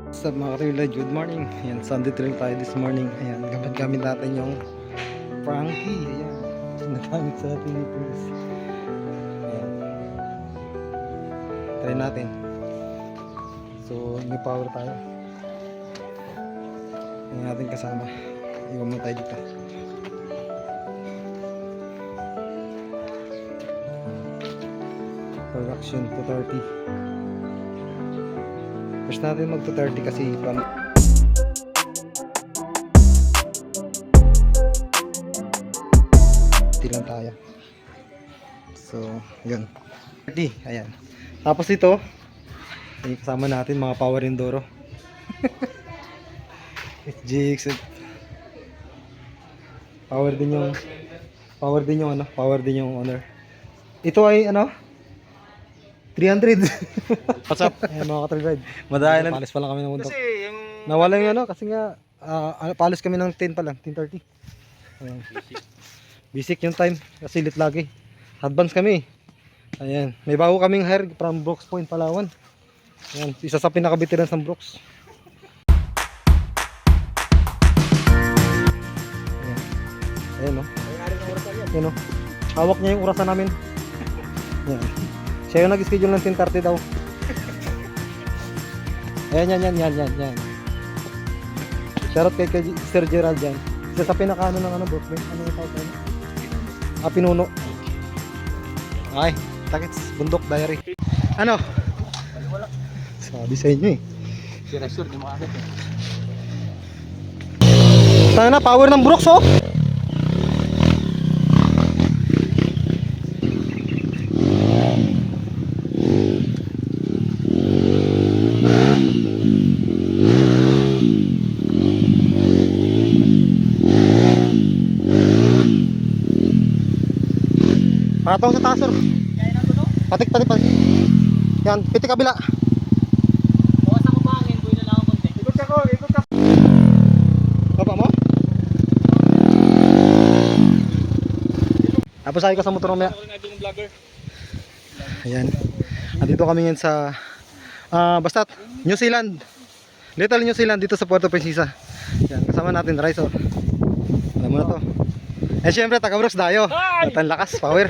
What's up mga ka-Trailhead? Good morning. Ayan, Sunday trail tayo this morning. Ayan, gamit natin yung Frankie. Ayan, sinagamit sa Philippines. Ayan, try natin. So, may power tayo. Ayan natin kasama. Iwan mo tayo dito. Production 230. First natin mag 230 kasi lang tayo. So, yun. 30, ayan. Tapos ito, ay kasama natin mga Power Enduro. SGX. Power din yung owner. Ito ay ano? 300. What's up? Ayan mga ka-Trailhead. Madaya lang. Palis pa lang kami ng bundok. Nawala yung ano, kasi nga palis kami ng 10 pa lang, 10:30. Ayan. Basic yung time, kasi lit lagi. Advance kami. Ayan, may bago kaming hire from Brooks Point, Palawan. Ayan, isa sa pinaka-veterans ng Brooks. Ayan. Ayan o. Ayan o. Hawak niya yung orasan namin. Ayan. Siya yung nag-schedule ng 10:30 daw. Ayan, yan. Shoutout kay Sir Gerald dyan. Isa sa pinaka-ano ng Brooks Point. Ano yung tawag tayo? Pinuno. Ay, takits, bundok diary. Ano? Sabi sa inyo eh. Si Resur, di mo agad eh. Sana power ng Brooks oh. Patong sa taas, sir. Patik. Yan, pitik kabila. Bawas ako ba angin, buhay na lang ako konti. Ikot ka. Baba mo? Tapos ayaw ka sa motor mamaya. Ayan. Andito kami ngayon sa basta New Zealand. Little New Zealand dito sa Puerto Princesa. Yan, kasama natin Rice oh. Alam mo na to. Eh syempre taga Brooks dayo. At ang lakas, power.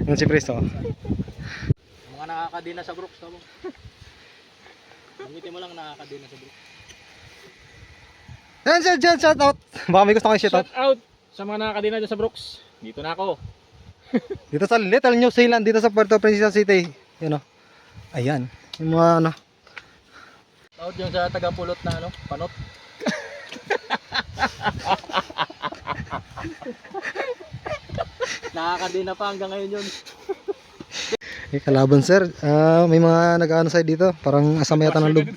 Yan si Chris oh. Mga nakakadina sa Brooks tamo. Gamitin mo lang nakakadina sa Brooks. Yan sir, shout out. Baka may gusto kang shout out. Shout out sa mga nakakadina dyan sa Brooks. Dito na ako. Dito sa Little New Zealand, dito sa Puerto Princesa City. Yan oh. Ayan. Yung mga ano. Out yung sa tagapulot na ano, panot. Nakakadina pa hanggang ngayon yun. Kalaban sir, may mga nag-ano side dito, parang asama yata ng loob.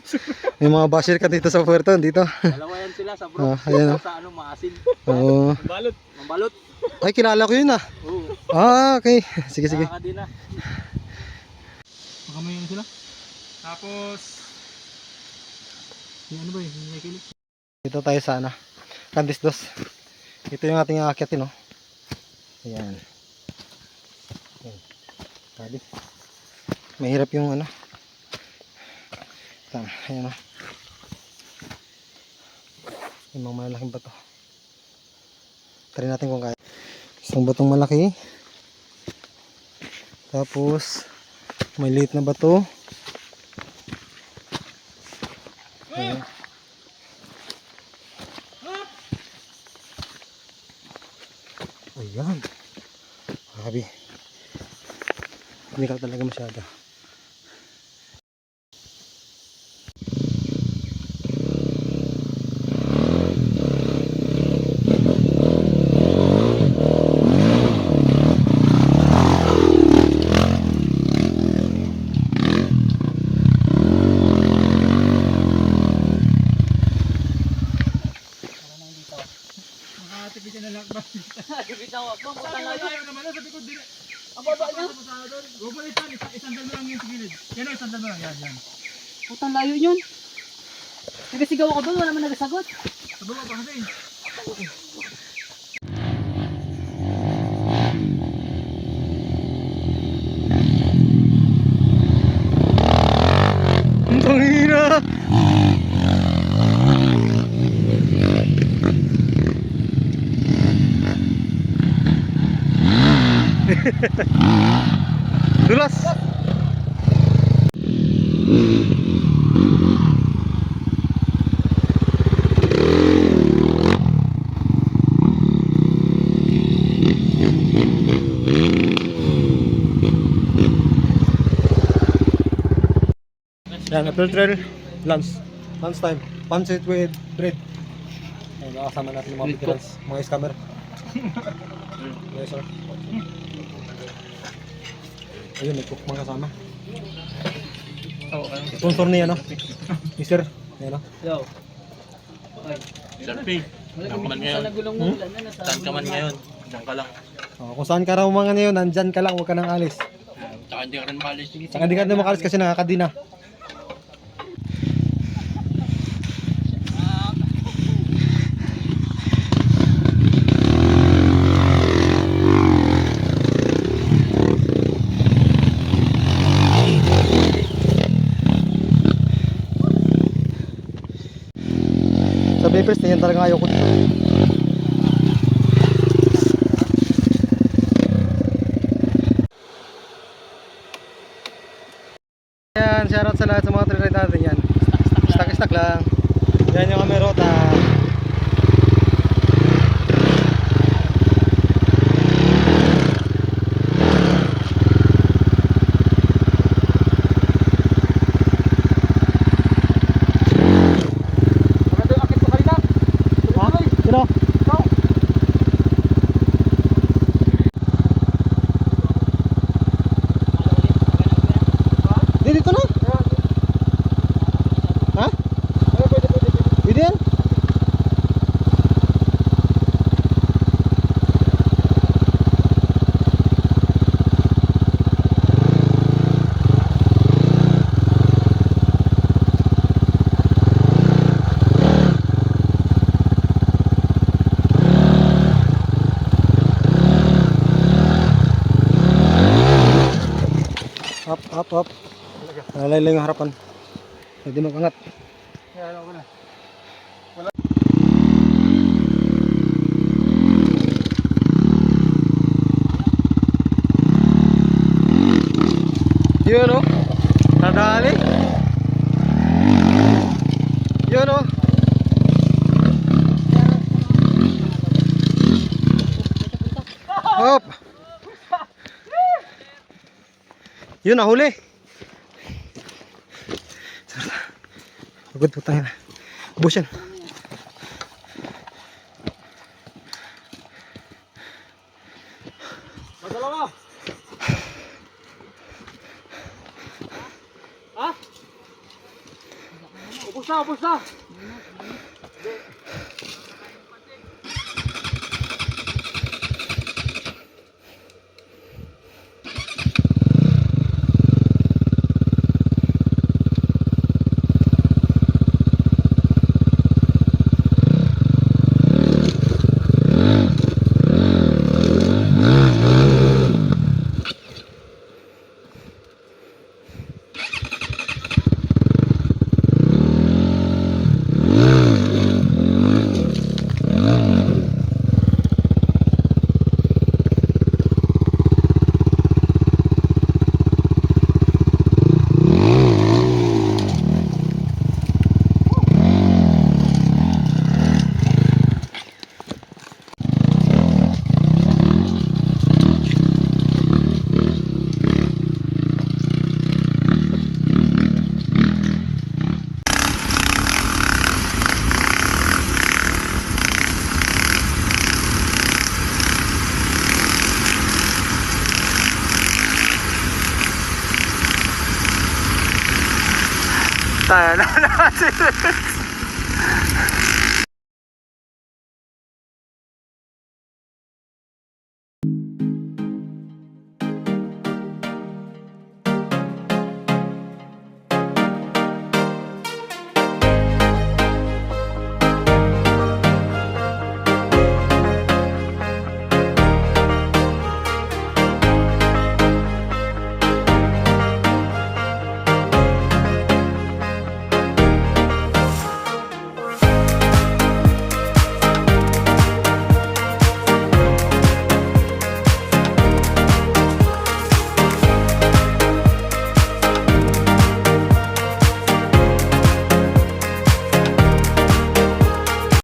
May mga basher ka dito sa Puerto, dito. Dalawa yan sila sa Brooks. Ayan, Sa ano, maasin. Oo. Mambalot. Ay, kilala ko yun ah. Oo. Okay. Sige. Nakakadina. Baka may yun sila. Tapos ano ba yun? May kilik. Dito tayo sana. Candice Dos. Ito yung ating aakyatin, no? Ayan. Sabi. Mahirap yung ano. Ayan, no? Yung mga malaking bato. Try natin kung kaya. Isang batong malaki. Tapos may liit na bato. Ayan. Ayan. Grabe. Hindi ka talaga masyado. Nakatipisin na lang ba? Bitaw ako, puta layo naman sa likod din. Ang baba niya. Gumalitan, isandal mo lang yung gilid. Yan ang isandal mo lang, yan. Putang layo yun. Nagasigaw ako doon, wala man nagasagot. Sa baba pa kasi. Ang tangina! Dulas. Yan, April Trail, lunch time, pancit with bread. Ayun, nakasama natin yung mga veterans, mga scammer. Yes, sir. Ayun, may cook mga kasama. Sponsor niya, no? Mister, ayun, no? Yo. Sir P, saan ka man ngayon? Saan ka man ngayon? Diyan ka lang. Kung saan ka raw mga ngayon, nandyan ka lang, huwag ka nang alis. Tsaka hindi ka rin maalis. Saka hindi ka na makalis kasi nakakadina. Sa Bepers, yan talaga ayaw ko dito. Yan, shoutout sa lahat sa mga trail natin yan. Stack lang. Yan yung kami rota. Sino? Dito na? Ha? Pwede yan? Up. Nalaylay yung harapan. Pwede mag-angat. Yun o. Nadali. Yun o. Hop. Yun, nahuli. Pagod po tayo na. Ubus yan. Madalawa. Ha? Ubus na. Tayo na natin.